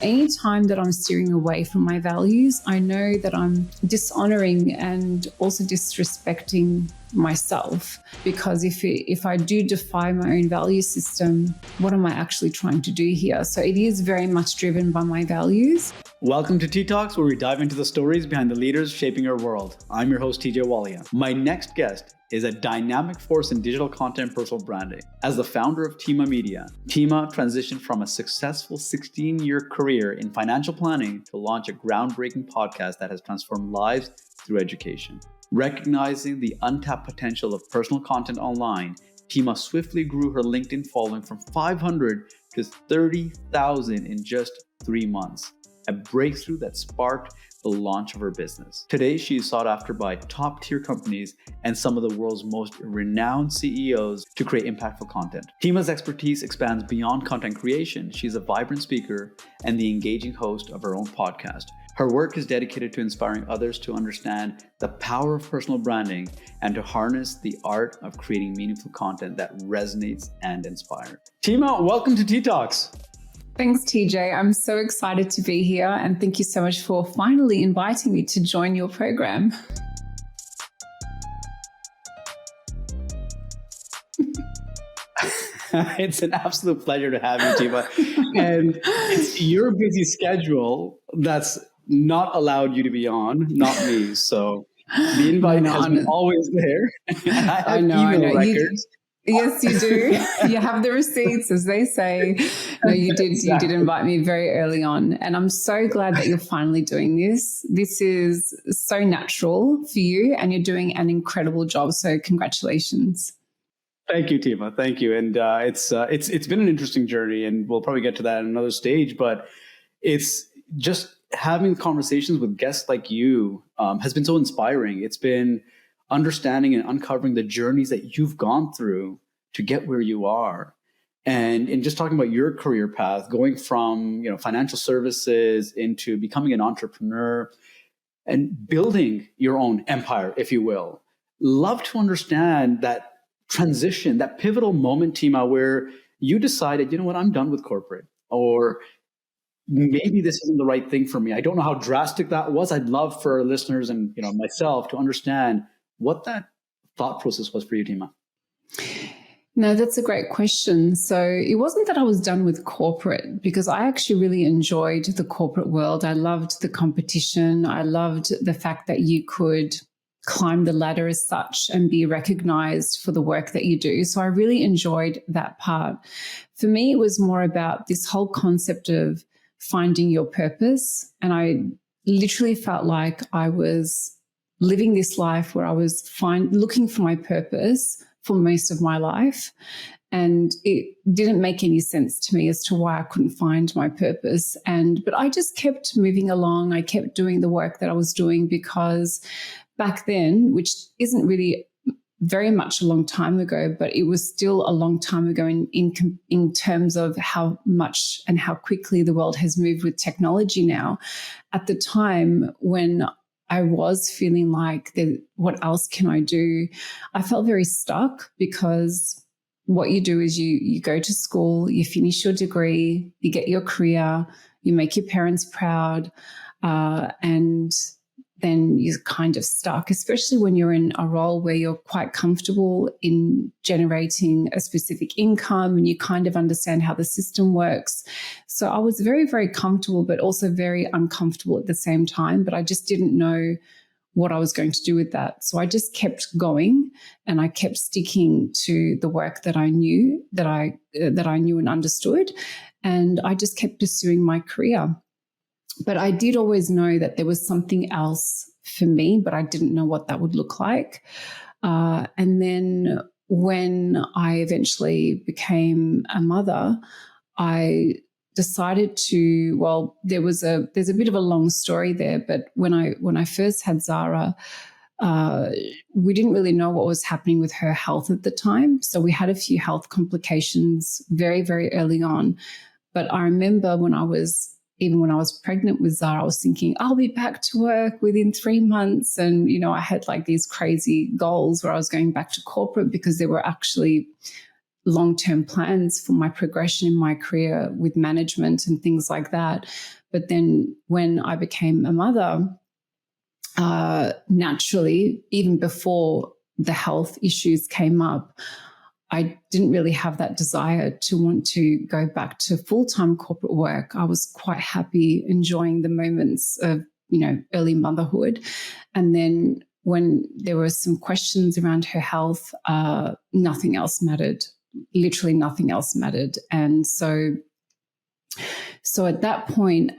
Anytime that I'm steering away from my values, I know that I'm dishonoring and also disrespecting myself, because if I do defy my own value system, what am I actually trying to do here? So it is very much driven by my values. Welcome to Tea Talks, where we dive into the stories behind the leaders shaping our world. I'm your host, TJ Walia. My next guest is a dynamic force in digital content and personal branding. As the founder of Tima Media, Tima transitioned from a successful 16-year career in financial planning to launch a groundbreaking podcast that has transformed lives through education. Recognizing the untapped potential of personal content online, Tima swiftly grew her LinkedIn following from 500 to 30,000 in just 3 months. A breakthrough that sparked the launch of her business. Today, she is sought after by top-tier companies and some of the world's most renowned CEOs to create impactful content. Tima's expertise expands beyond content creation. She's a vibrant speaker and the engaging host of her own podcast. Her work is dedicated to inspiring others to understand the power of personal branding and to harness the art of creating meaningful content that resonates and inspires. Tima, welcome to Tea Talks. Thanks, TJ. I'm so excited to be here, and thank you so much for finally inviting me to join your program. It's an absolute pleasure to have you, Tima. And it's your busy schedule that's not allowed you to be on, not me. So the invite has been always there. I know. Records. Yes, you do. You have the receipts, as they say. No, you did. Exactly. You did invite me very early on. And I'm so glad that you're finally doing this. This is so natural for you, and you're doing an incredible job. So congratulations. Thank you, Tima. Thank you. And it's been an interesting journey, and we'll probably get to that in another stage. But it's just having conversations with guests like you has been so inspiring. It's been understanding and uncovering the journeys that you've gone through to get where you are. And in just talking about your career path, going from, financial services into becoming an entrepreneur and building your own empire, if you will. Love to understand that transition, that pivotal moment, Tima, where you decided, you know what, I'm done with corporate, or maybe this isn't the right thing for me. I don't know how drastic that was. I'd love for our listeners and myself to understand what that thought process was for you, Tima. No, that's a great question. So it wasn't that I was done with corporate, because I actually really enjoyed the corporate world. I loved the competition. I loved the fact that you could climb the ladder as such and be recognized for the work that you do. So I really enjoyed that part. For me, it was more about this whole concept of finding your purpose. And I literally felt like I was living this life where I was looking for my purpose for most of my life. And it didn't make any sense to me as to why I couldn't find my purpose. But I just kept moving along. I kept doing the work that I was doing, because back then, which isn't really very much a long time ago, but it was still a long time ago in terms of how much and how quickly the world has moved with technology now. At the time when I was feeling like, what else can I do? I felt very stuck, because what you do is you go to school, you finish your degree, you get your career, you make your parents proud, and then you're kind of stuck, especially when you're in a role where you're quite comfortable in generating a specific income and you kind of understand how the system works. So I was very, very comfortable, but also very uncomfortable at the same time. But I just didn't know what I was going to do with that. So I just kept going, and I kept sticking to the work that I knew, that I knew and understood. And I just kept pursuing my career. But I did always know that there was something else for me, but I didn't know what that would look like. And then when I eventually became a mother, I decided to, there's a bit of a long story there, but when I first had Zara, we didn't really know what was happening with her health at the time. So we had a few health complications very, very early on. But I remember when I was pregnant with Zara, I was thinking, I'll be back to work within 3 months. And, I had like these crazy goals where I was going back to corporate, because there were actually long-term plans for my progression in my career with management and things like that. But then when I became a mother, naturally, even before the health issues came up, I didn't really have that desire to want to go back to full-time corporate work. I was quite happy enjoying the moments of, early motherhood. And then when there were some questions around her health, nothing else mattered. Literally nothing else mattered. And so at that point,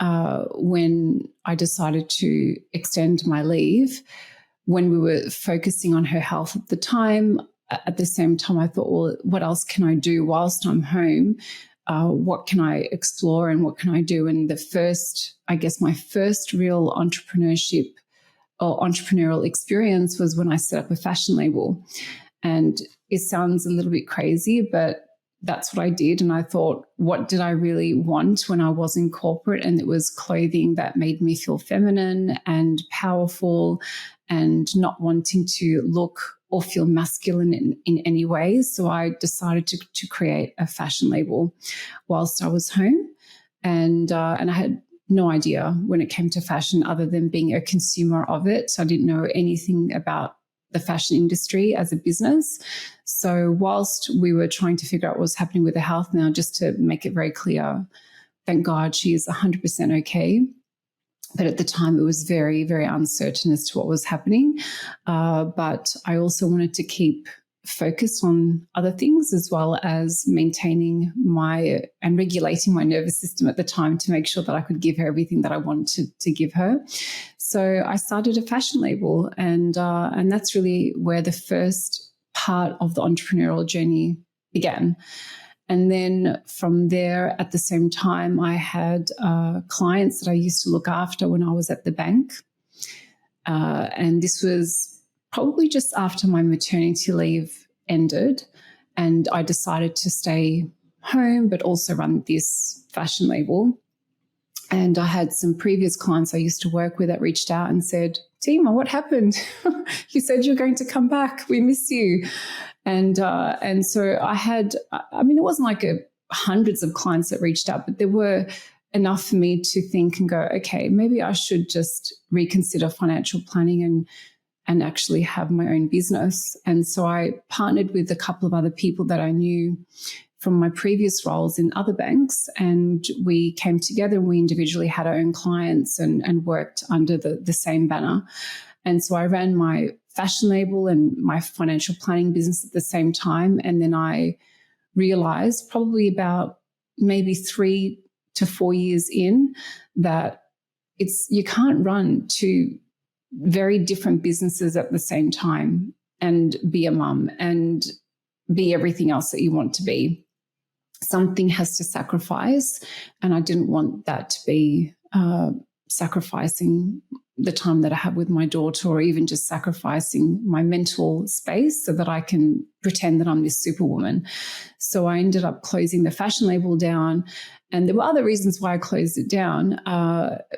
when I decided to extend my leave, when we were focusing on her health at the time, at the same time, I thought, well, what else can I do whilst I'm home? What can I explore and what can I do? And my first real entrepreneurship or entrepreneurial experience was when I set up a fashion label. And it sounds a little bit crazy, but that's what I did. And I thought, what did I really want when I was in corporate? And it was clothing that made me feel feminine and powerful and not wanting to look or feel masculine in any way. So I decided to create a fashion label whilst I was home. And I had no idea when it came to fashion other than being a consumer of it. I didn't know anything about the fashion industry as a business. So whilst we were trying to figure out what was happening with her health now, just to make it very clear, thank God she is 100% okay. But at the time, it was very, very uncertain as to what was happening. But I also wanted to keep focused on other things as well as maintaining and regulating my nervous system at the time to make sure that I could give her everything that I wanted to give her. So I started a fashion label, and that's really where the first part of the entrepreneurial journey began. And then from there, at the same time, I had clients that I used to look after when I was at the bank. And this was probably just after my maternity leave ended. And I decided to stay home, but also run this fashion label. And I had some previous clients I used to work with that reached out and said, Tima, what happened? You said you're going to come back. We miss you. And so I had, it wasn't like hundreds of clients that reached out, but there were enough for me to think and go, okay, maybe I should just reconsider financial planning and actually have my own business. And so I partnered with a couple of other people that I knew from my previous roles in other banks, and we came together and we individually had our own clients and worked under the same banner. And so I ran my fashion label and my financial planning business at the same time. And then I realized probably about maybe 3 to 4 years in that you can't run two very different businesses at the same time and be a mum and be everything else that you want to be. Something has to sacrifice, and I didn't want that to be sacrificing the time that I have with my daughter, or even just sacrificing my mental space so that I can pretend that I'm this superwoman. So I ended up closing the fashion label down, and there were other reasons why I closed it down.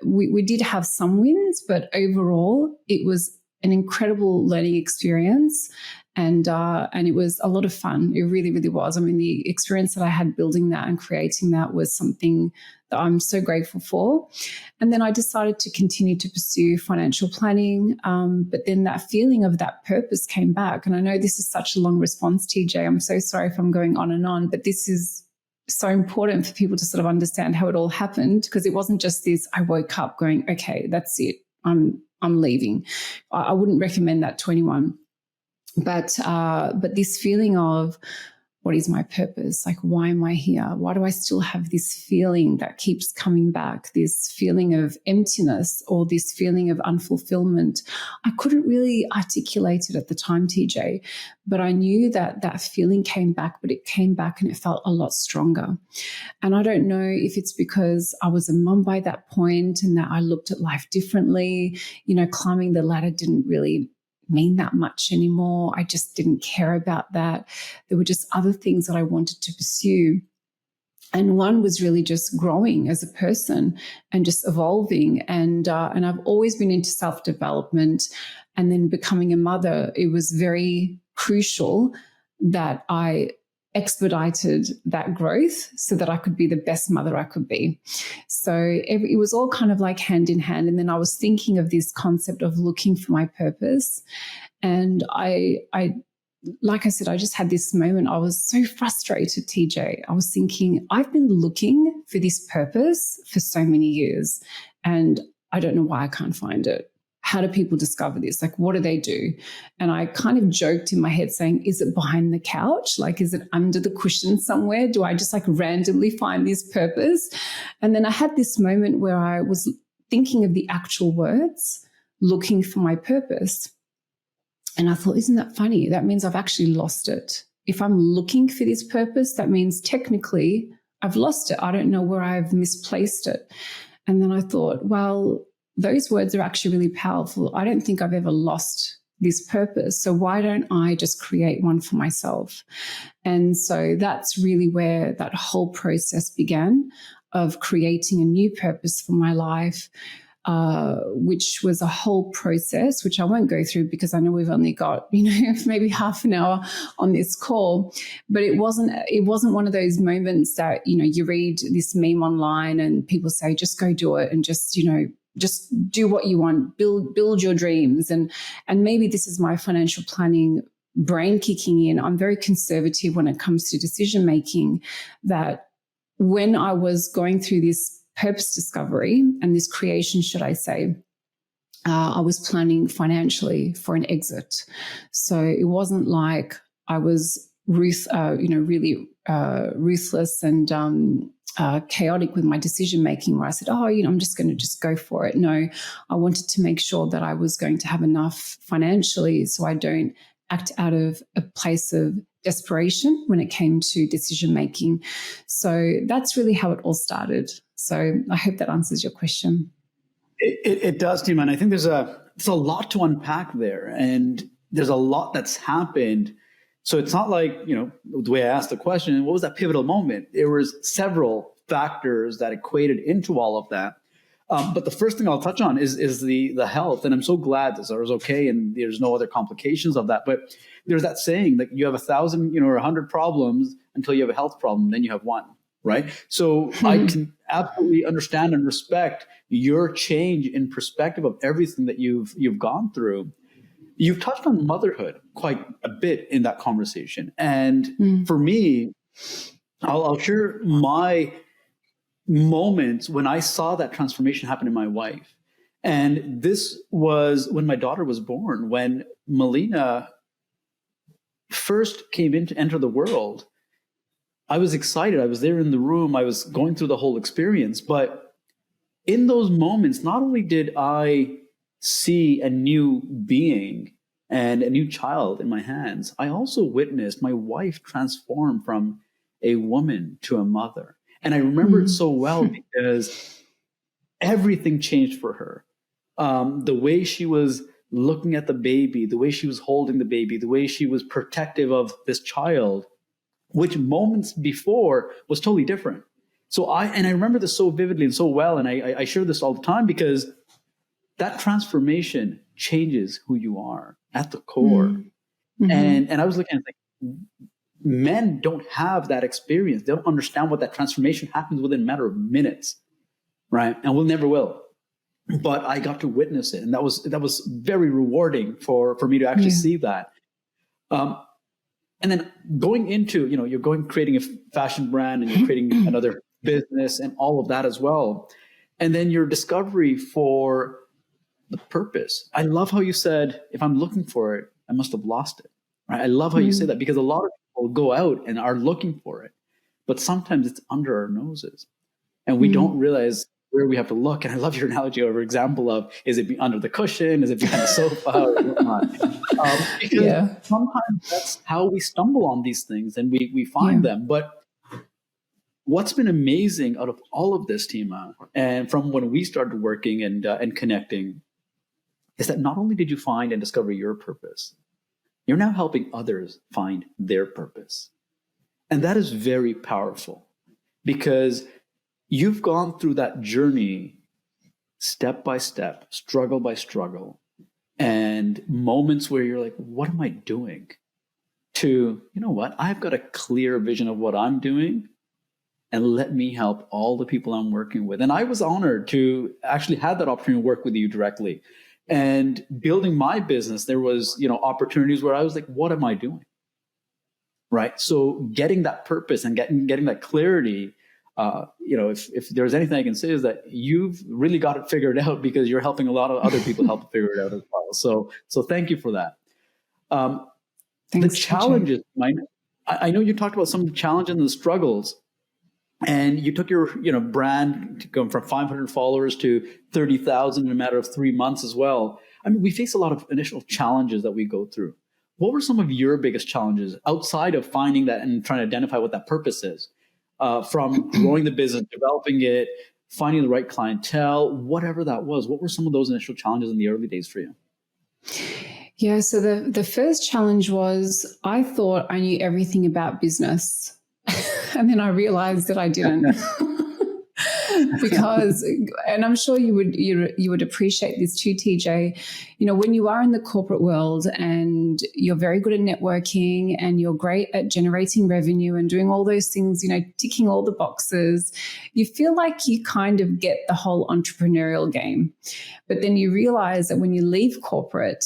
We did have some wins, but overall it was an incredible learning experience. And it was a lot of fun. It really, really was. The experience that I had building that and creating that was something that I'm so grateful for. And then I decided to continue to pursue financial planning. But then that feeling of that purpose came back. And I know this is such a long response, TJ. I'm so sorry if I'm going on, but this is so important for people to sort of understand how it all happened, because it wasn't just this, I woke up going, okay, that's it. I'm leaving. I wouldn't recommend that to anyone. But this feeling of, what is my purpose? Like, why am I here? Why do I still have this feeling that keeps coming back, this feeling of emptiness or this feeling of unfulfillment? I couldn't really articulate it at the time, TJ, but I knew that feeling came back, but it came back and it felt a lot stronger. And I don't know if it's because I was a mum by that point and that I looked at life differently. Climbing the ladder didn't really mean that much anymore. I just didn't care about that. There were just other things that I wanted to pursue. And one was really just growing as a person and just evolving. And I've always been into self-development. And then becoming a mother, it was very crucial that I expedited that growth so that I could be the best mother I could be. So it was all kind of like hand in hand. And then I was thinking of this concept of looking for my purpose. And I like I said, I just had this moment. I was so frustrated, TJ. I was thinking, I've been looking for this purpose for so many years, and I don't know why I can't find it. How do people discover this? Like, what do they do? And I kind of joked in my head saying, is it behind the couch? Like, is it under the cushion somewhere? Do I just like randomly find this purpose? And then I had this moment where I was thinking of the actual words, looking for my purpose. And I thought, isn't that funny? That means I've actually lost it. If I'm looking for this purpose, that means technically I've lost it. I don't know where I've misplaced it. And then I thought, well, those words are actually really powerful. I don't think I've ever lost this purpose. So why don't I just create one for myself? And so that's really where that whole process began of creating a new purpose for my life, which was a whole process, which I won't go through because I know we've only got, maybe half an hour on this call. But it wasn't one of those moments that, you read this meme online and people say, just go do it and just do what you want, build your dreams. And maybe this is my financial planning brain kicking in. I'm very conservative when it comes to decision making, that when I was going through this purpose discovery and this creation, should I say, I was planning financially for an exit. So it wasn't like I was really ruthless and chaotic with my decision making, where I said, I'm just going to just go for it. No, I wanted to make sure that I was going to have enough financially so I don't act out of a place of desperation when it came to decision making. So that's really how it all started. So I hope that answers your question. It does, Tima. And I think there's a lot to unpack there, and there's a lot that's happened. So it's not like, the way I asked the question, what was that pivotal moment? There was several factors that equated into all of that. But the first thing I'll touch on is the health. And I'm so glad that I was okay and there's no other complications of that. But there's that saying that you have 1,000, or 100 problems until you have a health problem, then you have one, right? So I can absolutely understand and respect your change in perspective of everything that you've gone through. You've touched on motherhood quite a bit in that conversation. And for me, I'll share my moments when I saw that transformation happen in my wife. And this was when my daughter was born, when Melina first came in to enter the world. I was excited. I was there in the room. I was going through the whole experience. But in those moments, not only did I see a new being and a new child in my hands, I also witnessed my wife transform from a woman to a mother. And I remember it so well because everything changed for her. The way she was looking at the baby, the way she was holding the baby, the way she was protective of this child, which moments before was totally different. So I remember this so vividly and so well. And I share this all the time because that transformation changes who you are at the core. And I was looking at like, men don't have that experience. They don't understand what that transformation happens within a matter of minutes, right? And we'll never will. But I got to witness it, and that was very rewarding for me to actually see that. And then going into, you're creating a fashion brand and you're creating another business and all of that as well. And then your discovery for the purpose. I love how you said, if I'm looking for it, I must have lost it. Right? I love how you say that, because a lot of people go out and are looking for it, but sometimes it's under our noses and we don't realize where we have to look. And I love your analogy or example of, is it under the cushion? Is it behind the sofa or whatnot? Because sometimes that's how we stumble on these things and we find them. But what's been amazing out of all of this, Tima, and from when we started working and connecting, is that not only did you find and discover your purpose, you're now helping others find their purpose. And that is very powerful, because you've gone through that journey step by step, struggle by struggle, and moments where you're like, what am I doing to, you know what, I've got a clear vision of what I'm doing, and let me help all the people I'm working with. And I was honored to actually have that opportunity to work with you directly. And building my business, there was, opportunities where I was like, what am I doing? Right. So getting that purpose and getting that clarity, if there's anything I can say is that you've really got it figured out, because you're helping a lot of other people help figure it out as well. So thank you for that. The challenges, I know you talked about some of the challenges and the struggles, and you took your brand to go from 500 followers to 30,000 in a matter of 3 months as well. I mean, we face a lot of initial challenges that we go through. What were some of your biggest challenges outside of finding that and trying to identify what that purpose is, from growing the business, developing it, finding the right clientele, whatever that was? What were some of those initial challenges in the early days for you? Yeah, so the first challenge was I thought I knew everything about business. And then I realized that I didn't. Because, and I'm sure you would appreciate this too, TJ, when you are in the corporate world and you're very good at networking and you're great at generating revenue and doing all those things, ticking all the boxes, you feel like you kind of get the whole entrepreneurial game. But then you realize that when you leave corporate,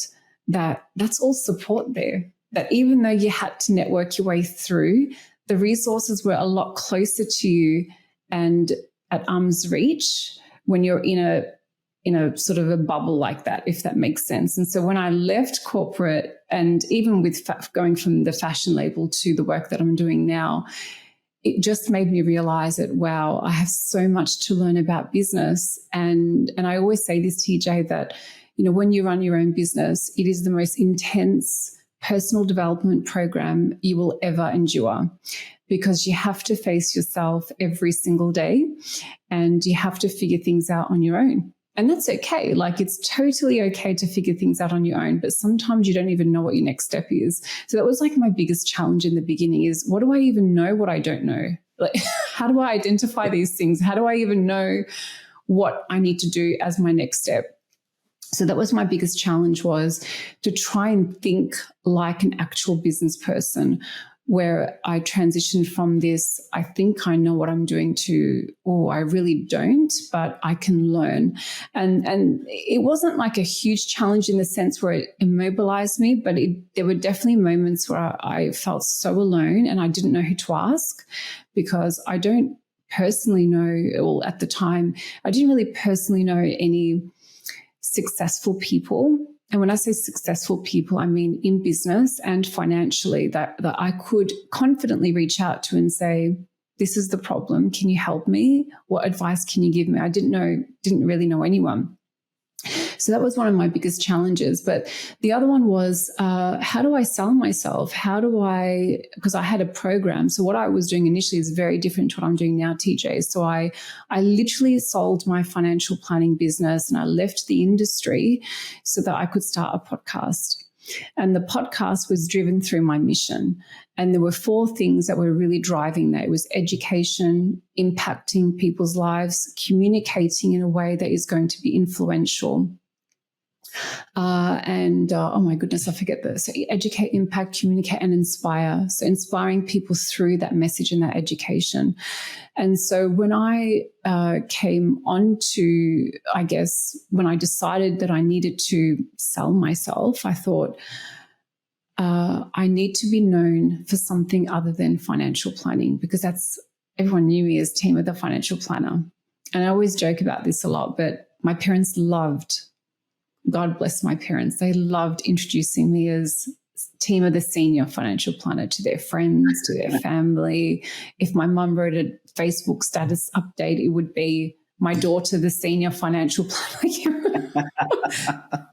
that's all support there, that even though you had to network your way through, the resources were a lot closer to you and at arm's reach when you're in a sort of a bubble like that, if that makes sense. And so when I left corporate, and even with going from the fashion label to the work that I'm doing now, it just made me realize that, wow, I have so much to learn about business. And I always say this, TJ, that, when you run your own business, it is the most intense personal development program you will ever endure, because you have to face yourself every single day and you have to figure things out on your own. And that's okay. Like, it's totally okay to figure things out on your own, but sometimes you don't even know what your next step is. So that was like my biggest challenge in the beginning, is what do I even know what I don't know? Like, how do I identify these things? How do I even know what I need to do as my next step? So that was my biggest challenge, was to try and think like an actual business person, where I transitioned from this, I think I know what I'm doing, to, oh, I really don't, but I can learn. And it wasn't like a huge challenge in the sense where it immobilized me, but there were definitely moments where I felt so alone and I didn't know who to ask, because I don't personally know, or at the time, I didn't really personally know any successful people. And when I say successful people, I mean in business and financially, that I could confidently reach out to and say, this is the problem. Can you help me? What advice can you give me? I didn't really know anyone. So that was one of my biggest challenges. But the other one was, how do I sell myself? Because I had a program. So what I was doing initially is very different to what I'm doing now, TJ. So I literally sold my financial planning business and I left the industry so that I could start a podcast. And the podcast was driven through my mission. And there were 4 things that were really driving that. It was education, impacting people's lives, communicating in a way that is going to be influential. Oh my goodness, I forget this. So educate, impact, communicate, and inspire. So inspiring people through that message and that education. And so when I came on to, I guess, when I decided that I needed to sell myself, I thought, I need to be known for something other than financial planning, because everyone knew me as Tima, the financial planner. And I always joke about this a lot, but my parents loved, God bless my parents, they loved introducing me as Tima, the senior financial planner, to their friends, to their family. If my mum wrote a Facebook status update, it would be, my daughter, the senior financial planner.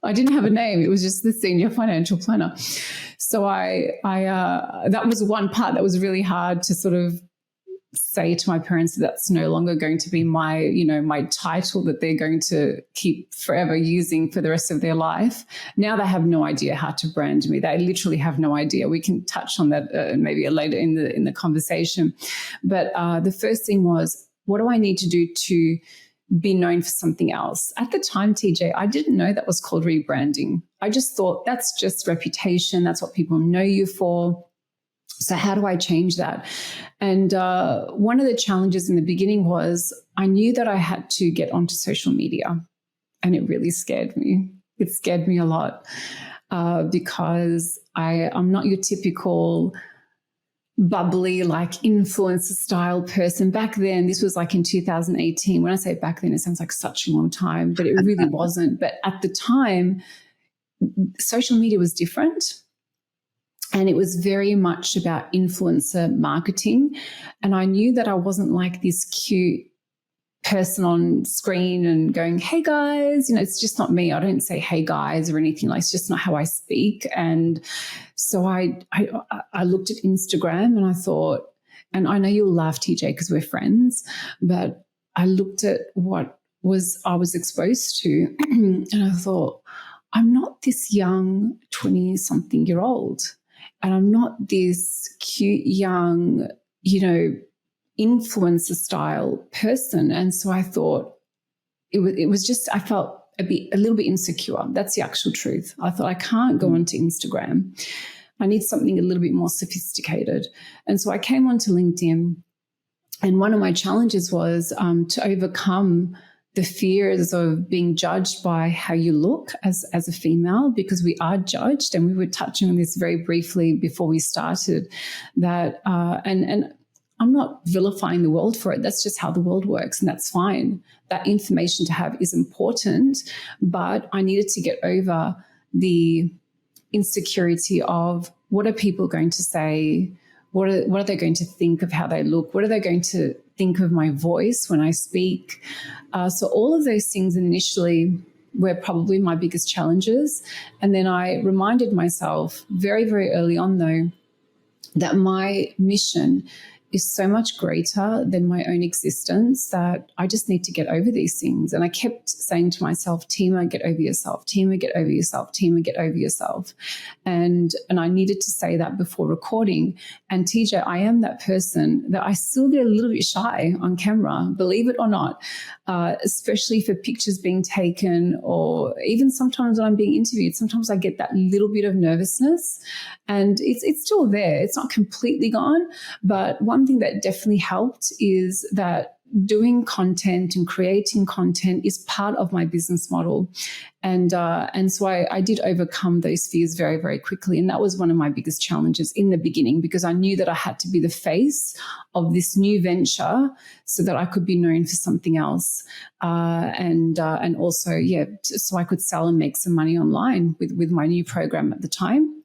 I didn't have a name. It was just the senior financial planner. So that was one part that was really hard to sort of say to my parents, that that's no longer going to be my title that they're going to keep forever using for the rest of their life. Now they have no idea how to brand me. They literally have no idea. We can touch on that maybe later in the conversation. But the first thing was, what do I need to do to be known for something else? At the time, TJ, I didn't know that was called rebranding. I just thought that's just reputation. That's what people know you for. So how do I change that? And one of the challenges in the beginning was I knew that I had to get onto social media, and it really scared me. It scared me a lot because I'm not your typical bubbly, like influencer style person. Back then, this was like in 2018. When I say back then, it sounds like such a long time, but it really wasn't. But at the time, social media was different. And it was very much about influencer marketing. And I knew that I wasn't like this cute person on screen and going, hey guys, it's just not me. I don't say hey guys or anything. Like, it's just not how I speak. And so I looked at Instagram and I thought, and I know you'll laugh, TJ, because we're friends, but I looked at what I was exposed to and I thought, I'm not this young 20-something-year-old. And I'm not this cute, young, influencer style person. And so I thought it was just, I felt a little bit insecure. That's the actual truth. I thought I can't go onto Instagram. I need something a little bit more sophisticated. And so I came onto LinkedIn. And one of my challenges was to overcome the fears of being judged by how you look as a female, because we are judged. And we were touching on this very briefly before we started, that and I'm not vilifying the world for it. That's just how the world works, and that's fine. That information to have is important, but I needed to get over the insecurity of what are people going to say? What are they going to think of how they look? What are they going to think of my voice when I speak? So all of those things initially were probably my biggest challenges. And then I reminded myself very, very early on, though, that my mission is so much greater than my own existence, that I just need to get over these things. And I kept saying to myself, Tima, get over yourself. Tima, get over yourself. Tima, get over yourself. And I needed to say that before recording. And TJ, I am that person that I still get a little bit shy on camera, believe it or not, especially for pictures being taken, or even sometimes when I'm being interviewed, sometimes I get that little bit of nervousness, and it's still there. It's not completely gone. But one thing that definitely helped is that doing content and creating content is part of my business model. And so I did overcome those fears very, very quickly. And that was one of my biggest challenges in the beginning, because I knew that I had to be the face of this new venture so that I could be known for something else. And also, so I could sell and make some money online with my new program at the time,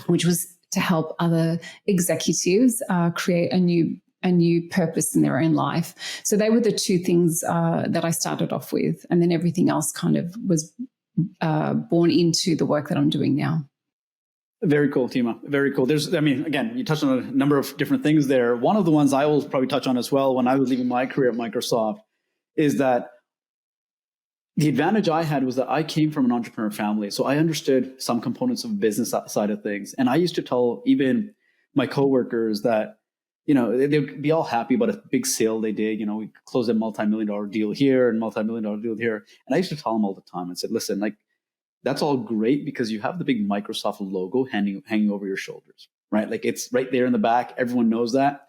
which was to help other executives create a new purpose in their own life. So they were the two things that I started off with. And then everything else kind of was born into the work that I'm doing now. Very cool, Tima. Very cool. Again, you touched on a number of different things there. One of the ones I will probably touch on as well when I was leaving my career at Microsoft is that the advantage I had was that I came from an entrepreneur family. So I understood some components of business side of things. And I used to tell even my coworkers that, they'd be all happy about a big sale they did. We closed a multi-million-dollar deal here and multi-million-dollar deal here. And I used to tell them all the time and said, listen, like, that's all great because you have the big Microsoft logo hanging over your shoulders, right? Like, it's right there in the back. Everyone knows that.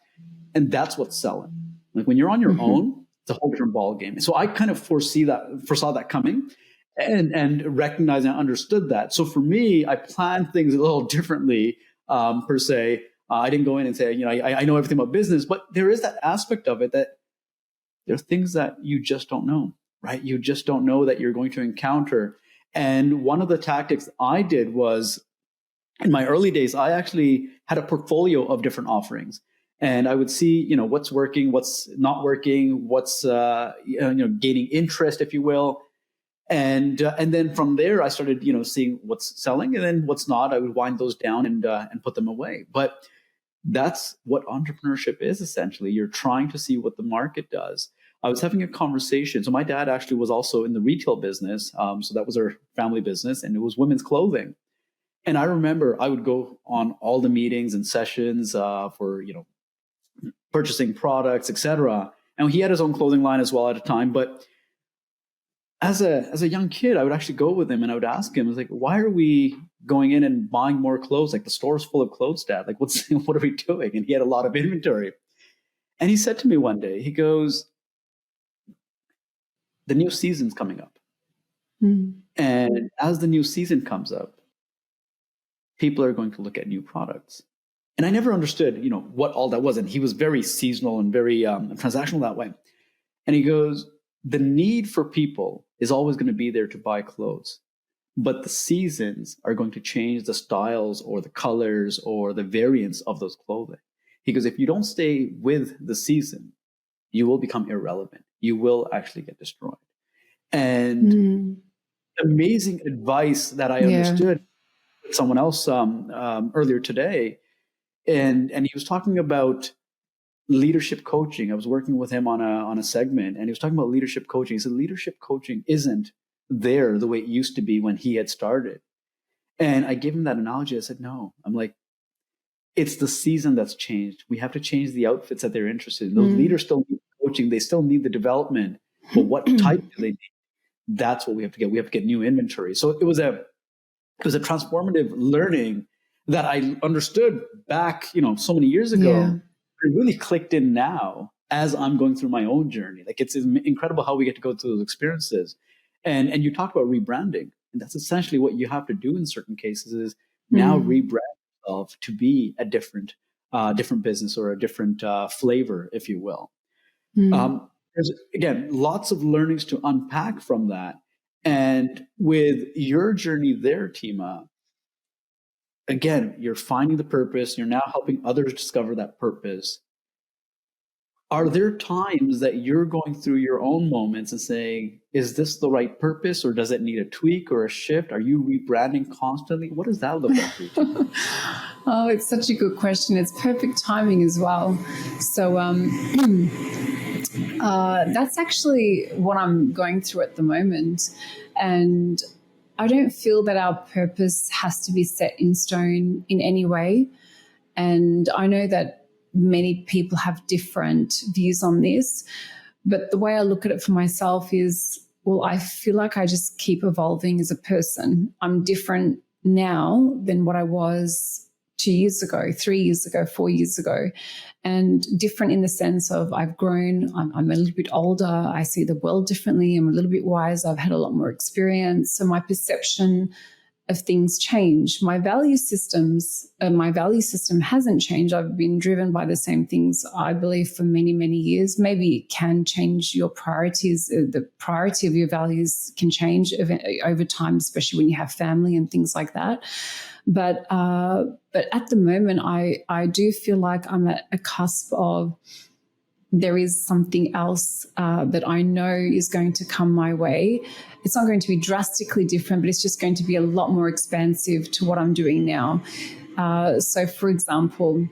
And that's what's selling. Like, when you're on your own, it's a whole different ball game. So I kind of foresaw that coming and recognized and understood that. So for me, I planned things a little differently, per se. I didn't go in and say, I know everything about business, but there is that aspect of it that there are things that you just don't know, right? You just don't know that you're going to encounter. And one of the tactics I did was, in my early days, I actually had a portfolio of different offerings. And I would see, what's working, what's not working, what's gaining interest, if you will, and then from there I started, seeing what's selling, and then what's not. I would wind those down and put them away. But that's what entrepreneurship is essentially. You're trying to see what the market does. I was having a conversation. So my dad actually was also in the retail business, so that was our family business, and it was women's clothing. And I remember I would go on all the meetings and sessions for purchasing products, etc. And he had his own clothing line as well at a time. But as a young kid, I would actually go with him and I would ask him, I was like, why are we going in and buying more clothes. Like, the store's full of clothes, Dad. Like, what are we doing? And he had a lot of inventory. And he said to me one day, he goes, the new season's coming up. And as the new season comes up, people are going to look at new products. And I never understood, what all that was. And he was very seasonal and very transactional that way. And he goes, the need for people is always going to be there to buy clothes, but the seasons are going to change the styles or the colors or the variants of those clothing. He goes, if you don't stay with the season, you will become irrelevant. You will actually get destroyed. And amazing advice that I understood with someone else earlier today. And he was talking about leadership coaching. I was working with him on a segment, and he was talking about leadership coaching. He said leadership coaching isn't there the way it used to be when he had started. And I gave him that analogy. I said, no. I'm like, it's the season that's changed. We have to change the outfits that they're interested in. Those leaders still need coaching. They still need the development. But what type do they need? That's what we have to get. We have to get new inventory. So it was a transformative learning that I understood back, so many years ago. Yeah. It really clicked in now as I'm going through my own journey. Like, it's incredible how we get to go through those experiences. And you talked about rebranding, and that's essentially what you have to do in certain cases is now rebrand yourself to be a different business or a different flavor, if you will. There's, again, lots of learnings to unpack from that. And with your journey there, Tima, again, you're finding the purpose. You're now helping others discover that purpose. Are there times that you're going through your own moments and saying, is this the right purpose, or does it need a tweak or a shift? Are you rebranding constantly? What does that look like for you? Oh, it's such a good question. It's perfect timing as well. So that's actually what I'm going through at the moment. And I don't feel that our purpose has to be set in stone in any way. And I know that many people have different views on this, but the way I look at it for myself is, well, I feel like I just keep evolving as a person. I'm different now than what I was 2 years ago, 3 years ago, 4 years ago, and different in the sense of I've grown, I'm a little bit older, I see the world differently, I'm a little bit wiser, I've had a lot more experience, so my perception of things change. My value system hasn't changed. I've been driven by the same things, I believe, for many, many years. Maybe it can change your priorities. The priority of your values can change over time, especially when you have family and things like that. But at the moment, I do feel like I'm at a cusp of there is something else that I know is going to come my way. It's not going to be drastically different, but it's just going to be a lot more expansive to what I'm doing now. So, for example,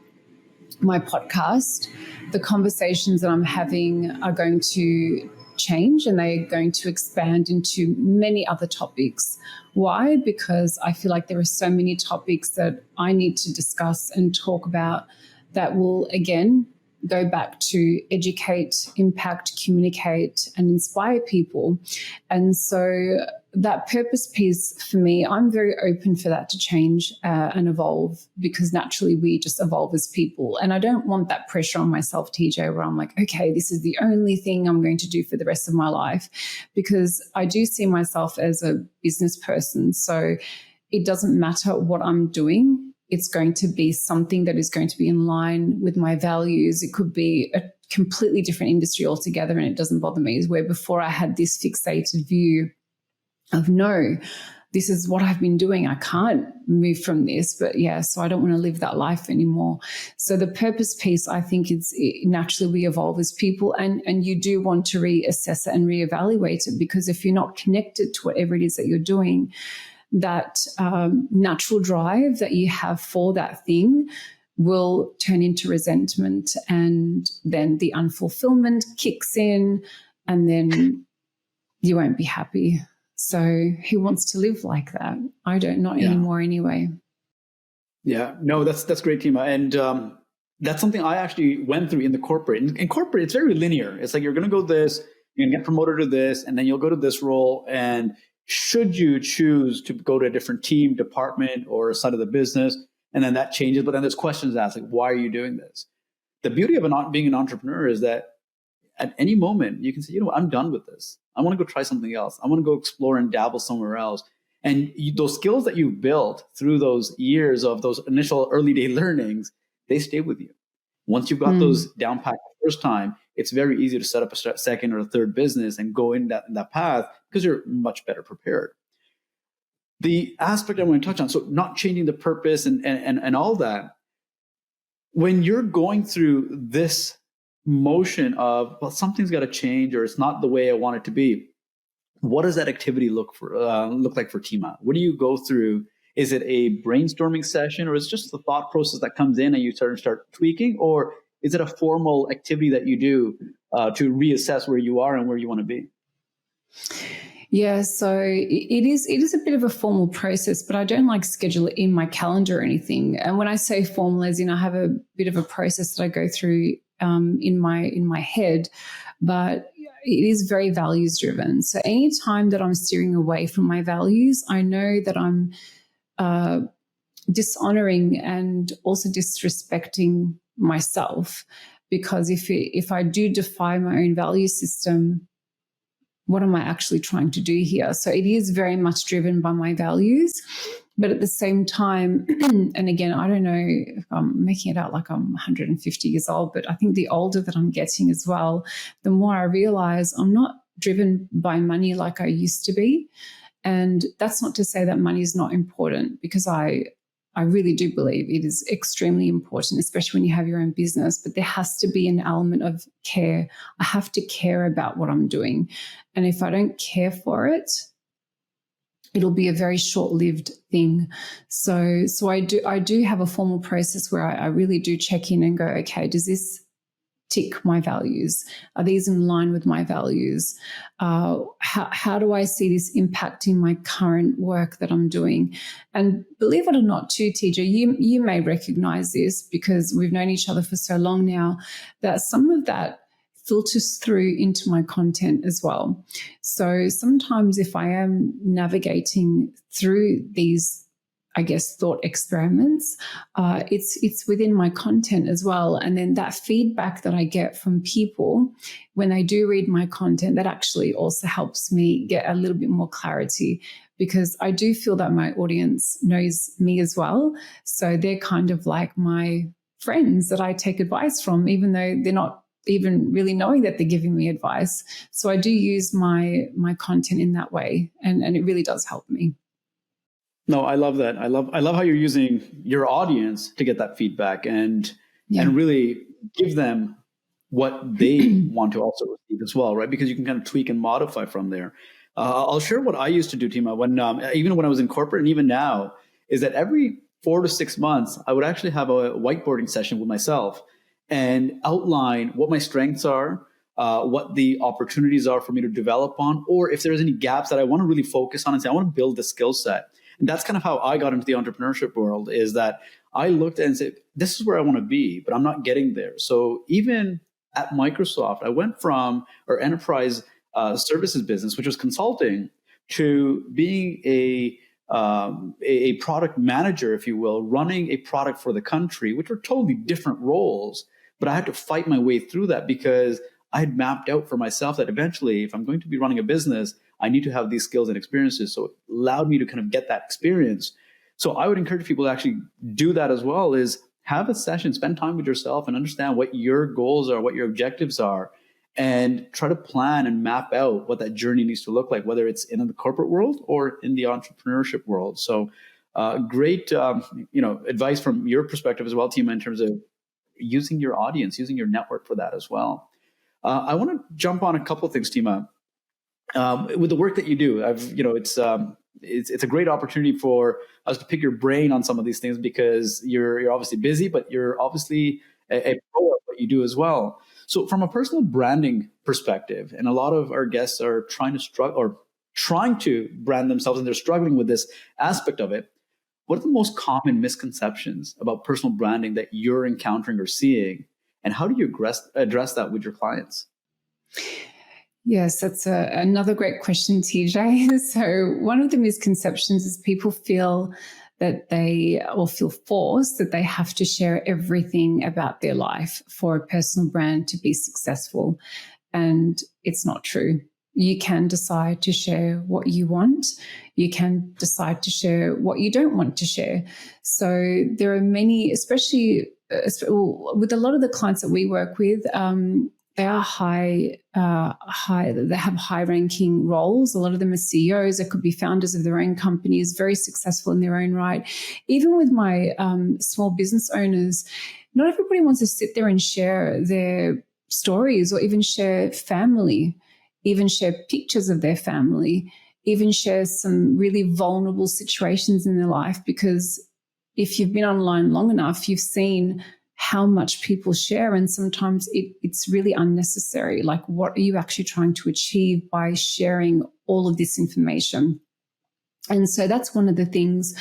my podcast, the conversations that I'm having are going to change and they're going to expand into many other topics. Why? Because I feel like there are so many topics that I need to discuss and talk about that will, again, go back to educate, impact, communicate, and inspire people. And so that purpose piece for me, I'm very open for that to change and evolve, because naturally we just evolve as people. And I don't want that pressure on myself, TJ, where I'm like, okay, this is the only thing I'm going to do for the rest of my life, because I do see myself as a business person. So it doesn't matter what I'm doing. It's going to be something that is going to be in line with my values. It could be a completely different industry altogether, and it doesn't bother me. Where before I had this fixated view of, no, this is what I've been doing. I can't move from this, but yeah, so I don't want to live that life anymore. So the purpose piece, I think naturally we evolve as people, and you do want to reassess it and reevaluate it, because if you're not connected to whatever it is that you're doing, that natural drive that you have for that thing will turn into resentment, and then the unfulfillment kicks in, and then you won't be happy. So who wants to live like that? I don't, not anymore anyway. Yeah, no, that's great, Tima. And that's something I actually went through in the corporate. In corporate, it's very linear. It's like you're going to go this, you're going to get promoted to this, and then you'll go to this role, and should you choose to go to a different team, department, or side of the business, and then that changes, but then there's questions asked, like, why are you doing this? The beauty of being an entrepreneur is that at any moment you can say, you know what, I'm done with this. I want to go try something else. I want to go explore and dabble somewhere else. And those skills that you've built through those years of those initial early day learnings, they stay with you. Once you've got those down pat the first time, it's very easy to set up a second or a third business and go in that path because you're much better prepared. The aspect I want to touch on, so not changing the purpose and all that, when you're going through this motion of, well, something's got to change or it's not the way I want it to be, what does that activity look like for Tima? What do you go through? Is it a brainstorming session, or is it just the thought process that comes in and you start tweaking, or is it a formal activity that you do to reassess where you are and where you want to be? Yeah, so it is a bit of a formal process, but I don't like schedule it in my calendar or anything. And when I say formal, as in I have a bit of a process that I go through in my head, but it is very values driven. So any time that I'm steering away from my values, I know that I'm dishonoring and also disrespecting myself, because if I do defy my own value system, what am I actually trying to do here? So it is very much driven by my values. But at the same time, and again, I don't know if I'm making it out like I'm 150 years old, but I think the older that I'm getting as well, the more I realize I'm not driven by money like I used to be. And that's not to say that money is not important, because I really do believe it is extremely important, especially when you have your own business. But there has to be an element of care. I have to care about what I'm doing. And if I don't care for it, it'll be a very short-lived thing. So I do have a formal process where I really do check in and go, okay, does this tick my values? Are these in line with my values? How do I see this impacting my current work that I'm doing? And believe it or not too, TJ, you may recognize this because we've known each other for so long now, that some of that filters through into my content as well. So sometimes if I am navigating through these, I guess, thought experiments, it's within my content as well. And then that feedback that I get from people when they do read my content, that actually also helps me get a little bit more clarity, because I do feel that my audience knows me as well. So they're kind of like my friends that I take advice from, even though they're not even really knowing that they're giving me advice. So I do use my content in that way, and it really does help me. No, I love that. I love how you're using your audience to get that feedback and really give them what they want to also receive as well, right? Because you can kind of tweak and modify from there. I'll share what I used to do, Tima, when even when I was in corporate, and even now, is that every 4 to 6 months, I would actually have a whiteboarding session with myself and outline what my strengths are, what the opportunities are for me to develop on, or if there's any gaps that I want to really focus on and say, I want to build the skill set. And that's kind of how I got into the entrepreneurship world, is that I looked and said, this is where I want to be, but I'm not getting there. So even at Microsoft, I went from our enterprise services business, which was consulting, to being a product manager, if you will, running a product for the country, which were totally different roles. But I had to fight my way through that because I had mapped out for myself that eventually, if I'm going to be running a business, I need to have these skills and experiences. So it allowed me to kind of get that experience. So I would encourage people to actually do that as well, is have a session, spend time with yourself and understand what your goals are, what your objectives are, and try to plan and map out what that journey needs to look like, whether it's in the corporate world or in the entrepreneurship world. So great advice from your perspective as well, Tima, in terms of using your audience, using your network for that as well. I want to jump on a couple of things, Tima. With the work that you do, it's a great opportunity for us to pick your brain on some of these things, because you're obviously busy, but you're obviously a pro at what you do as well. So from a personal branding perspective, and a lot of our guests are trying to brand themselves, and they're struggling with this aspect of it. What are the most common misconceptions about personal branding that you're encountering or seeing? And how do you address that with your clients? Yes, that's another great question, TJ. So one of the misconceptions is people feel that they or feel forced that they have to share everything about their life for a personal brand to be successful. And it's not true. You can decide to share what you want. You can decide to share what you don't want to share. So there are many, especially with a lot of the clients that we work with, they are they have high ranking roles. A lot of them are CEOs. They could be founders of their own companies, very successful in their own right. Even with my small business owners, not everybody wants to sit there and share their stories or even share family, even share pictures of their family, even share some really vulnerable situations in their life. Because if you've been online long enough, you've seen how much people share, and sometimes it's really unnecessary. Like, what are you actually trying to achieve by sharing all of this information? And so that's one of the things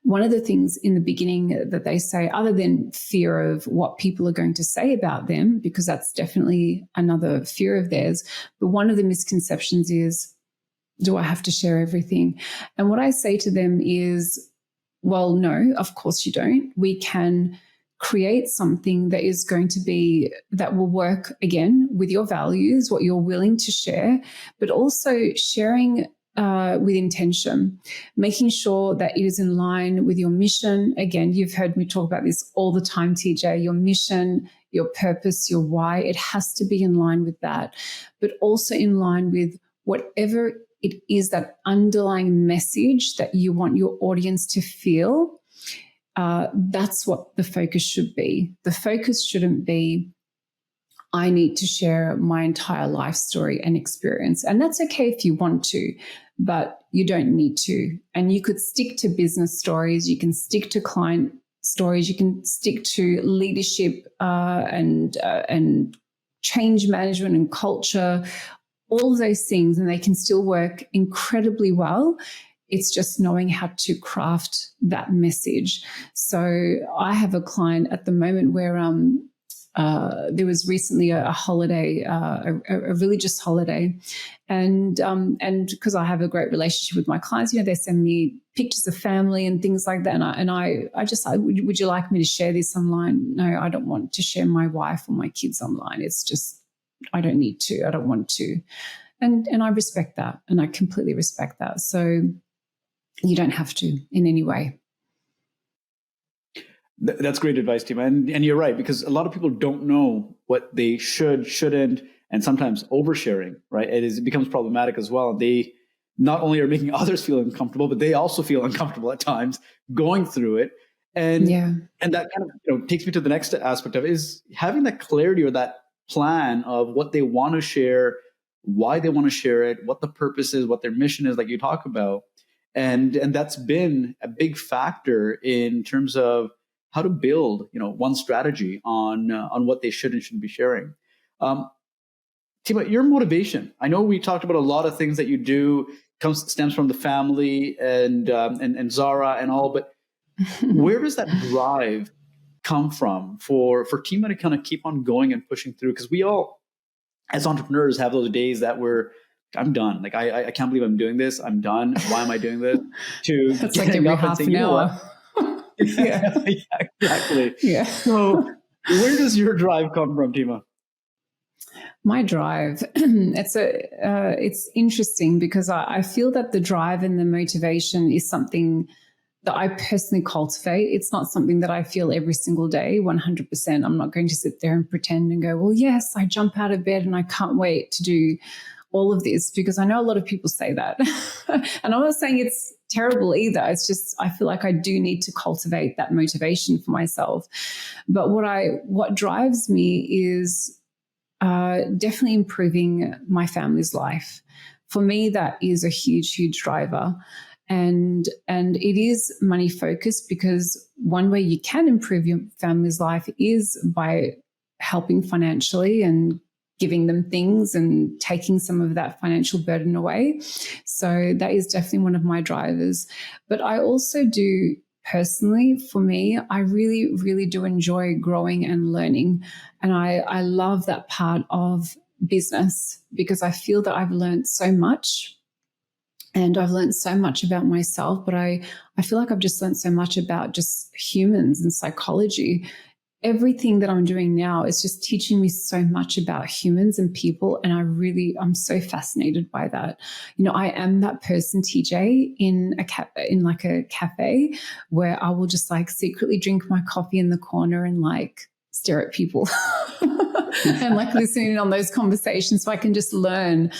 in the beginning that they say, other than fear of what people are going to say about them, because that's definitely another fear of theirs. But one of the misconceptions is, do I have to share everything? And what I say to them is, well, no, of course you don't. We can create something that will work again with your values, what you're willing to share, but also sharing with intention, making sure that it is in line with your mission. Again, you've heard me talk about this all the time, TJ, your mission, your purpose, your why. It has to be in line with that, but also in line with whatever it is, that underlying message that you want your audience to feel. That's what the focus should be. The focus shouldn't be, I need to share my entire life story and experience. And that's okay if you want to, but you don't need to. And you could stick to business stories. You can stick to client stories. You can stick to leadership and change management and culture, all of those things, and they can still work incredibly well. It's just knowing how to craft that message. So I have a client at the moment where there was recently a holiday, a religious holiday, and because I have a great relationship with my clients, they send me pictures of family and things like that, and I just said, would you like me to share this online? No, I don't want to share my wife or my kids online. It's just, I don't need to. I don't want to, and I respect that, and I completely respect that. So you don't have to in any way. That's great advice, Tima. And you're right, because a lot of people don't know what they shouldn't, and sometimes oversharing, right? It becomes problematic as well. They not only are making others feel uncomfortable, but they also feel uncomfortable at times going through it. And that kind of takes me to the next aspect of it, is having that clarity or that plan of what they want to share, why they want to share it, what the purpose is, what their mission is, like you talk about. And that's been a big factor in terms of how to build, one strategy on what they should and shouldn't be sharing. Tima, your motivation. I know we talked about a lot of things that you do stems from the family and Zara and all, but where does that drive come from for Tima to kind of keep on going and pushing through? Because we all, as entrepreneurs, have those days that I'm done. Like, I can't believe I'm doing this. I'm done. Why am I doing this? To that's like every half an hour. Yeah, exactly. Yeah. So where does your drive come from, Tima? My drive, it's interesting because I feel that the drive and the motivation is something that I personally cultivate. It's not something that I feel every single day, 100%. I'm not going to sit there and pretend and go, well, yes, I jump out of bed and I can't wait to do all of this, because I know a lot of people say that. And I'm not saying it's terrible either. It's just, I feel like I do need to cultivate that motivation for myself. But what drives me is definitely improving my family's life. For me, that is a huge, huge driver. And it is money focused, because one way you can improve your family's life is by helping financially and giving them things and taking some of that financial burden away. So that is definitely one of my drivers. But I also do personally, for me, I really, really do enjoy growing and learning. And I love that part of business, because I feel that I've learned so much. And I've learned so much about myself, but I feel like I've just learned so much about just humans and psychology. Everything that I'm doing now is just teaching me so much about humans and people. And I'm so fascinated by that. You know, I am that person, TJ, in a cafe where I will just like secretly drink my coffee in the corner and like stare at people and like listening on those conversations so I can just learn,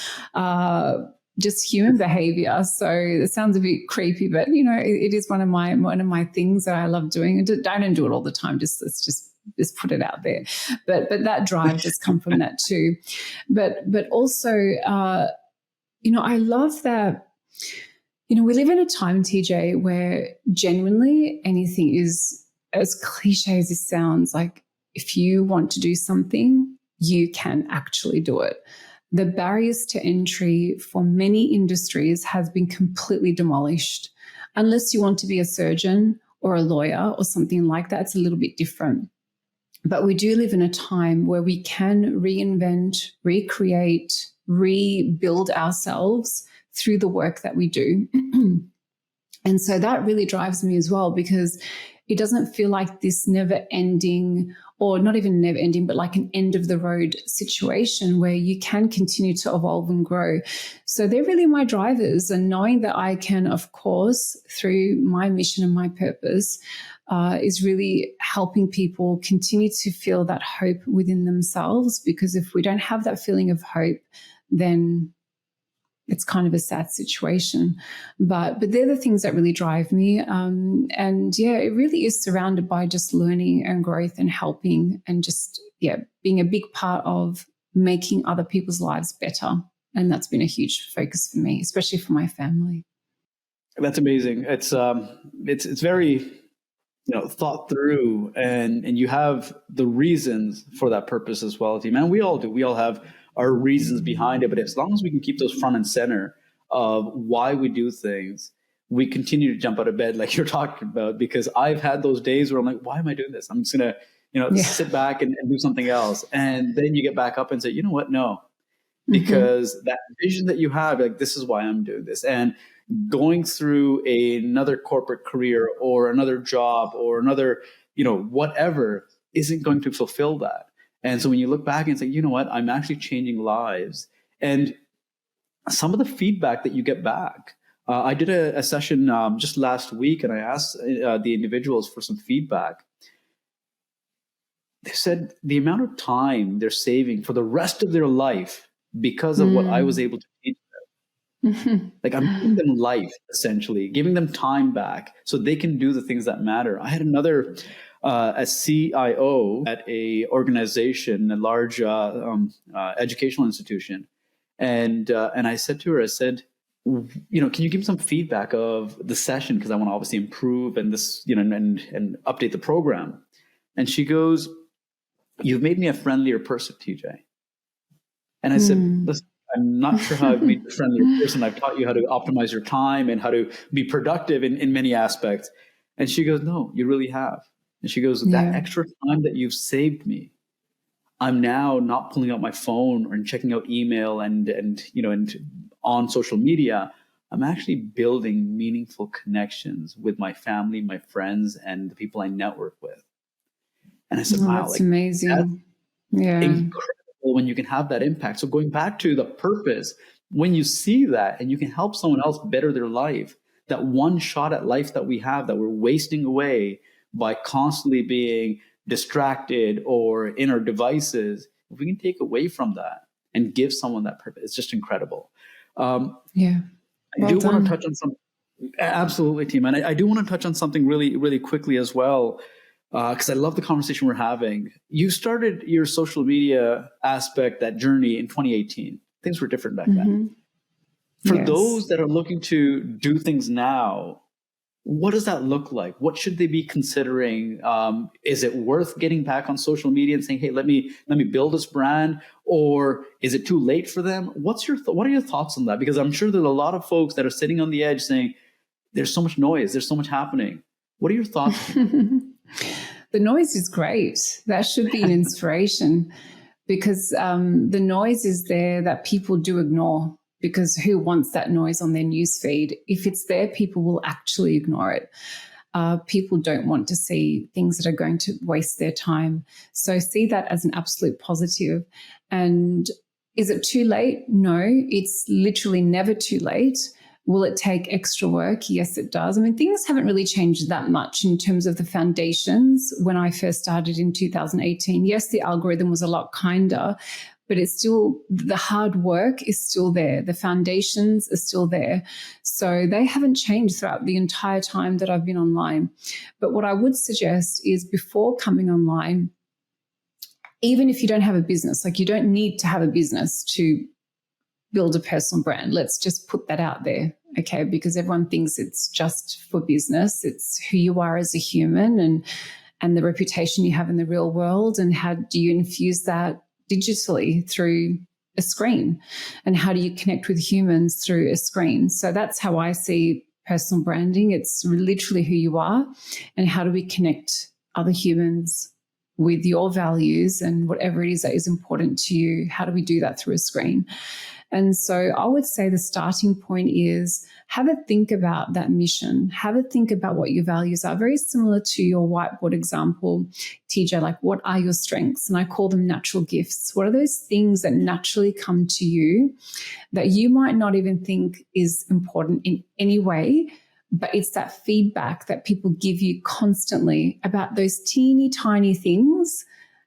just human behavior. So it sounds a bit creepy, but you know, it is one of my things that I love doing. I don't do it all the time. Let's just put it out there. But that drive does come from that too. But also, you know, I love that. You know, we live in a time, TJ, where genuinely anything is, as cliche as it sounds, like if you want to do something, you can actually do it. The barriers to entry for many industries has been completely demolished. Unless you want to be a surgeon or a lawyer or something like that, it's a little bit different. But we do live in a time where we can reinvent, recreate, rebuild ourselves through the work that we do. And so that really drives me as well, because it doesn't feel like this never ending, or not even never ending, but like an end of the road situation where you can continue to evolve and grow. So they're really my drivers, and knowing that I can, of course, through my mission and my purpose, is really helping people continue to feel that hope within themselves. Because if we don't have that feeling of hope, then it's kind of a sad situation. But they're the things that really drive me. And yeah, it really is surrounded by just learning and growth and helping, and just, yeah, being a big part of making other people's lives better. And that's been a huge focus for me, especially for my family. That's amazing. It's very, you know, thought through, and you have the reasons for that purpose as well, team. And we all do. We all have our reasons behind it, but as long as we can keep those front and center of why we do things, we continue to jump out of bed like you're talking about. Because I've had those days where I'm like, why am I doing this? I'm just gonna, sit back and do something else. And then you get back up and say, you know what? No, because that vision that you have, like, this is why I'm doing this. And going through another corporate career or another job or another, whatever, isn't going to fulfill that. And so when you look back and say, you know what, I'm actually changing lives. And some of the feedback that you get back, I did a session just last week, and I asked the individuals for some feedback. They said the amount of time they're saving for the rest of their life because of what I was able to teach them. Like, I'm giving them life, essentially, giving them time back so they can do the things that matter. I had another a CIO at a organization, a large educational institution. And I said to her, I said, can you give me some feedback of the session? Because I want to obviously improve and this, and update the program. And she goes, you've made me a friendlier person, TJ. And I said, listen, I'm not sure how I've made you a friendlier person. I've taught you how to optimize your time and how to be productive in many aspects. And she goes, no, you really have. And she goes, that extra time that you've saved me, I'm now not pulling out my phone or checking out email and on social media. I'm actually building meaningful connections with my family, my friends, and the people I network with. And I said, wow, that's amazing. That's incredible when you can have that impact. So going back to the purpose, when you see that and you can help someone else better their life, that one shot at life that we have that we're wasting away by constantly being distracted or in our devices, if we can take away from that and give someone that purpose, it's just incredible. I do want to touch on something. Absolutely, team. And I do want to touch on something really, really quickly as well, because I love the conversation we're having. You started your social media aspect, that journey, in 2018. Things were different back then. For those that are looking to do things now, what does that look like? What should they be considering? Is it worth getting back on social media and saying, hey, let me build this brand? Or is it too late for them? What are your thoughts on that? Because I'm sure there's a lot of folks that are sitting on the edge saying, there's so much noise, there's so much happening. What are your thoughts? The noise is great. That should be an inspiration. because the noise is there that people do ignore, because who wants that noise on their newsfeed? If it's there, people will actually ignore it. People don't want to see things that are going to waste their time. So see that as an absolute positive. And is it too late? No, it's literally never too late. Will it take extra work? Yes, it does. I mean, things haven't really changed that much in terms of the foundations when I first started in 2018. Yes, the algorithm was a lot kinder, but it's still, the hard work is still there. The foundations are still there. So they haven't changed throughout the entire time that I've been online. But what I would suggest is, before coming online, even if you don't have a business, like you don't need to have a business to build a personal brand. Let's just put that out there, okay? Because everyone thinks it's just for business. It's who you are as a human and the reputation you have in the real world, and how do you infuse that digitally through a screen, and how do you connect with humans through a screen? So that's how I see personal branding. It's literally who you are, and how do we connect other humans with your values and whatever it is that is important to you. How do we do that through a screen? And so I would say the starting point is, have a think about that mission. Have a think about what your values are. Very similar to your whiteboard example, TJ, like what are your strengths? And I call them natural gifts. What are those things that naturally come to you that you might not even think is important in any way, but it's that feedback that people give you constantly about those teeny tiny things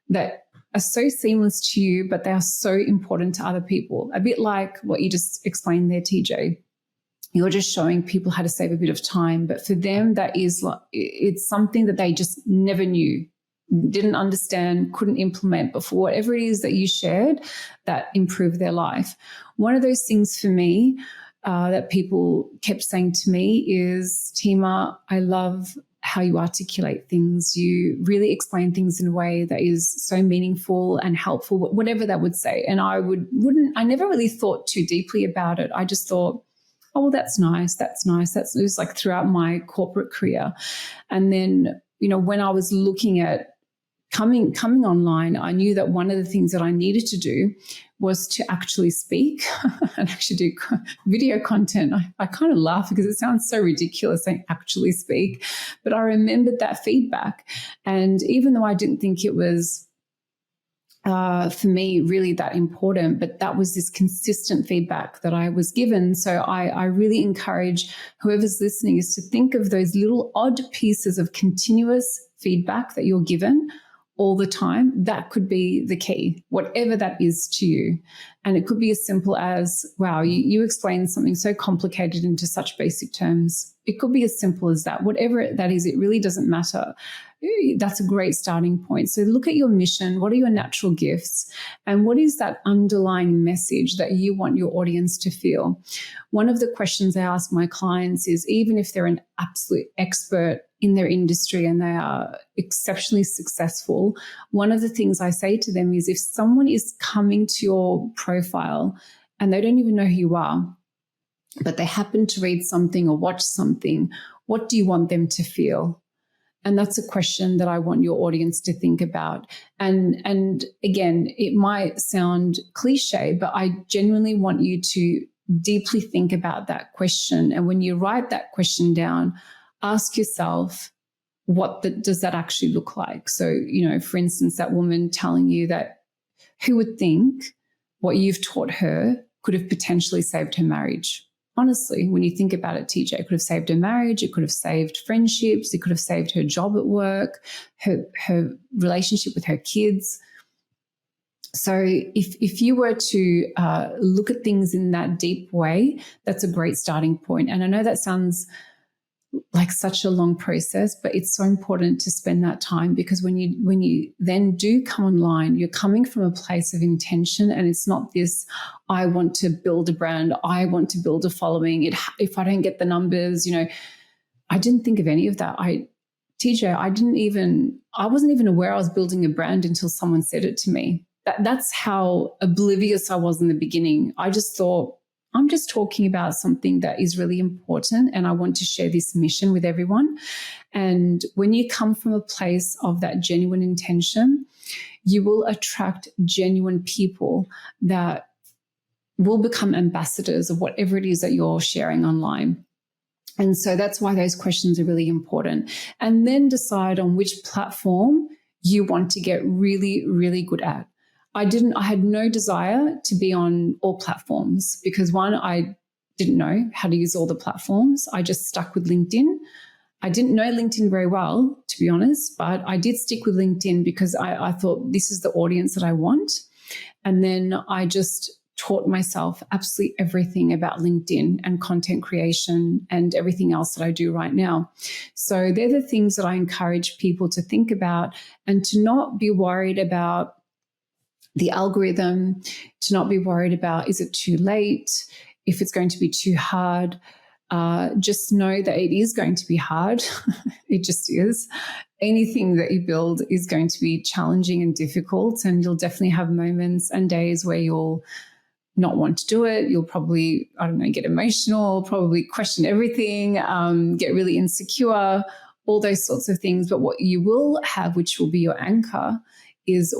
that are so seamless to you, but they are so important to other people. A bit like what you just explained there, TJ. You're just showing people how to save a bit of time, but for them, that is, it's something that they just never knew, didn't understand, couldn't implement, but for whatever it is that you shared, that improved their life. One of those things for me that people kept saying to me is, Tima, I love how you articulate things. You really explain things in a way that is so meaningful and helpful, whatever that would say. And I I never really thought too deeply about it. I just thought, oh, well, that's nice. That's nice. It was like throughout my corporate career. And then, when I was looking at coming online, I knew that one of the things that I needed to do was to actually speak and actually do video content. I kind of laugh because it sounds so ridiculous saying actually speak, but I remembered that feedback. And even though I didn't think it was for me really that important, but that was this consistent feedback that I was given. So I really encourage whoever's listening is to think of those little odd pieces of continuous feedback that you're given all the time. That could be the key, whatever that is to you. And it could be as simple as, wow, you explained something so complicated into such basic terms. It could be as simple as that. Whatever that is, it really doesn't matter. That's a great starting point. So look at your mission. What are your natural gifts? And what is that underlying message that you want your audience to feel? One of the questions I ask my clients is, even if they're an absolute expert in their industry and they are exceptionally successful, one of the things I say to them is, if someone is coming to your profile and they don't even know who you are, but they happen to read something or watch something, what do you want them to feel? And that's a question that I want your audience to think about. And again, it might sound cliche, but I genuinely want you to deeply think about that question. And when you write that question down, ask yourself, does that actually look like? So, for instance, that woman telling you that, who would think what you've taught her could have potentially saved her marriage? Honestly, when you think about it, TJ, it could have saved her marriage, it could have saved friendships, it could have saved her job at work, her relationship with her kids. So if you were to look at things in that deep way, that's a great starting point. And I know that sounds like such a long process, but it's so important to spend that time, because when you then do come online, you're coming from a place of intention, and it's not this, I want to build a brand, I want to build a following. If I don't get the numbers, I didn't think of any of that. TJ, I wasn't even aware I was building a brand until someone said it to me. That's how oblivious I was in the beginning. I just thought, I'm just talking about something that is really important, and I want to share this mission with everyone. And when you come from a place of that genuine intention, you will attract genuine people that will become ambassadors of whatever it is that you're sharing online. And so that's why those questions are really important. And then decide on which platform you want to get really, really good at. I had no desire to be on all platforms because one, I didn't know how to use all the platforms. I just stuck with LinkedIn. I didn't know LinkedIn very well, to be honest, but I did stick with LinkedIn because I thought this is the audience that I want. And then I just taught myself absolutely everything about LinkedIn and content creation and everything else that I do right now. So they're the things that I encourage people to think about and to not be worried about the algorithm, to not be worried about, is it too late? If it's going to be too hard, just know that it is going to be hard. It just is. Anything that you build is going to be challenging and difficult, and you'll definitely have moments and days where you'll not want to do it. You'll probably, get emotional, probably question everything, get really insecure, all those sorts of things. But what you will have, which will be your anchor, is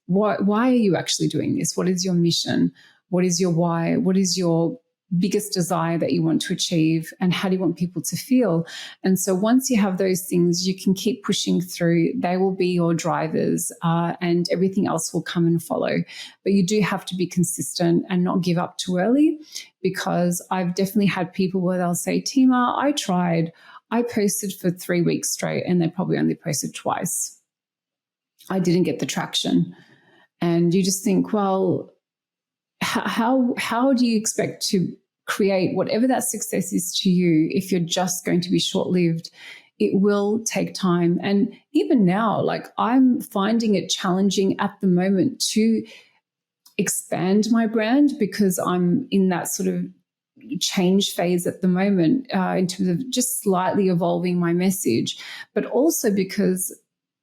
why are you actually doing this? What is your mission? What is your why? What is your biggest desire that you want to achieve? And how do you want people to feel? And so once you have those things, you can keep pushing through. They will be your drivers, and everything else will come and follow. But you do have to be consistent and not give up too early, because I've definitely had people where they'll say, Tima, I tried. I posted for 3 weeks straight and they probably only posted twice. I didn't get the traction. And you just think, well, how do you expect to create whatever that success is to you if you're just going to be short-lived? It will take time. And even now, I'm finding it challenging at the moment to expand my brand, because I'm in that sort of change phase at the moment, in terms of just slightly evolving my message, but also because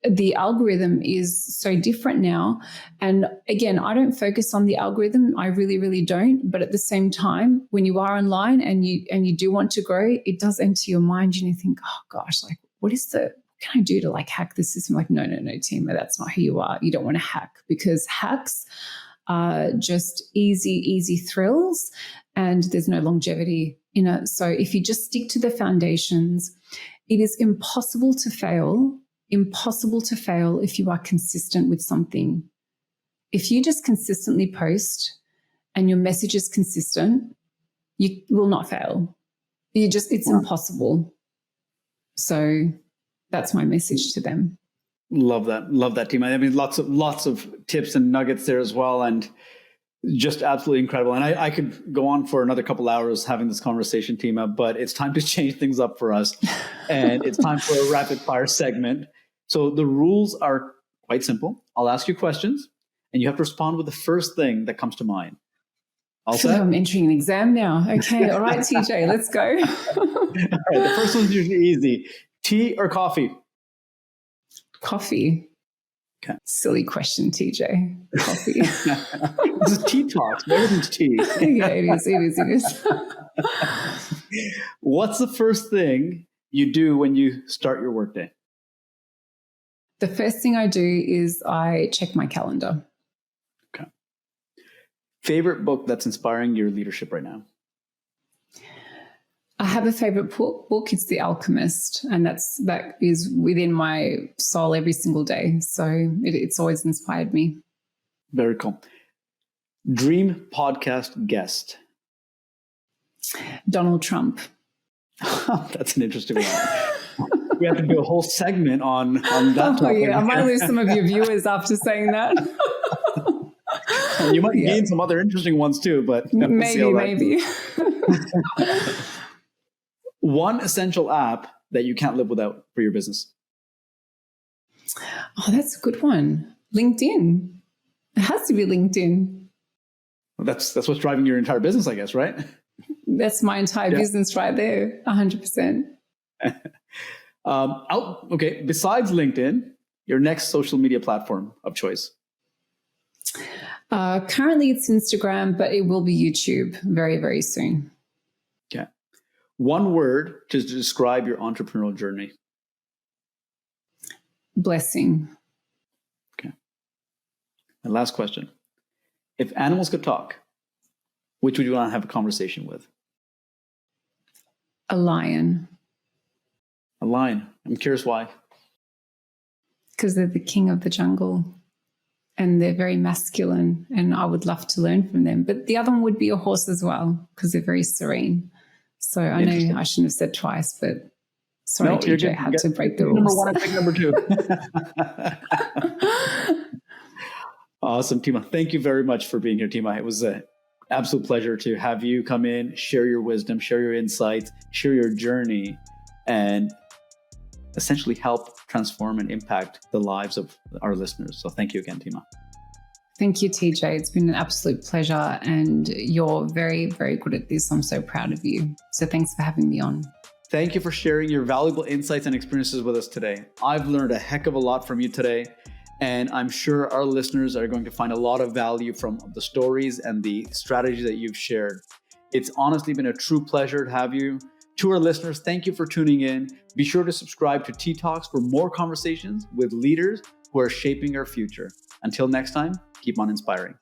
the algorithm is so different now. And again, I don't focus on the algorithm. I really, really don't. But at the same time, when you are online and you do want to grow, it does enter your mind and you think, oh gosh, what can I do to hack the system? No, Tima, that's not who you are. You don't want to hack, because hacks are just easy thrills and there's no longevity in it. So if you just stick to the foundations, it is impossible to fail if you are consistent with something. If you just consistently post and your message is consistent, you will not fail. It's impossible. So that's my message to them. Love that, Tima. I mean, lots of tips and nuggets there as well, and just absolutely incredible. And I could go on for another couple hours having this conversation, Tima, but it's time to change things up for us, and it's time for a rapid fire segment. So the rules are quite simple. I'll ask you questions, and you have to respond with the first thing that comes to mind. I feel like I'm entering an exam now. Okay, all right, TJ, let's go. All right, the first one's usually easy. Tea or coffee? Coffee. Okay. Silly question, TJ. Coffee. This is tea talks. Everything's tea. Yeah, it is. What's the first thing you do when you start your workday? The first thing I do is I check my calendar. Okay. Favorite book that's inspiring your leadership right now? I have a favorite book. It's The Alchemist, and that is within my soul every single day. So it's always inspired me. Very cool. Dream podcast guest? Donald Trump. That's an interesting one. We have to do a whole segment on that topic. Oh, yeah. I might lose some of your viewers after saying that. And you might gain some other interesting ones too, but maybe. One essential app that you can't live without for your business? Oh, that's a good one. LinkedIn. It has to be LinkedIn. Well, that's what's driving your entire business, I guess, right? That's my entire business right there, 100%. Okay. Besides LinkedIn, your next social media platform of choice? Currently, it's Instagram, but it will be YouTube very, very soon. Okay. One word to describe your entrepreneurial journey? Blessing. Okay. And last question. If animals could talk, which would you want to have a conversation with? A lion. A lion. I'm curious why. Because they're the king of the jungle and they're very masculine, and I would love to learn from them. But the other one would be a horse as well, because they're very serene. So I know I shouldn't have said twice, but sorry, TJ, I had to break the rules. Number one and pick number two. Awesome, Tima. Thank you very much for being here, Tima. It was an absolute pleasure to have you come in, share your wisdom, share your insights, share your journey, and essentially help transform and impact the lives of our listeners. So thank you again, Tima. Thank you, TJ. It's been an absolute pleasure, and you're very, very good at this. I'm so proud of you. So thanks for having me on. Thank you for sharing your valuable insights and experiences with us today. I've learned a heck of a lot from you today, and I'm sure our listeners are going to find a lot of value from the stories and the strategies that you've shared. It's honestly been a true pleasure to have you. To our listeners, thank you for tuning in. Be sure to subscribe to Tea Talks for more conversations with leaders who are shaping our future. Until next time, keep on inspiring.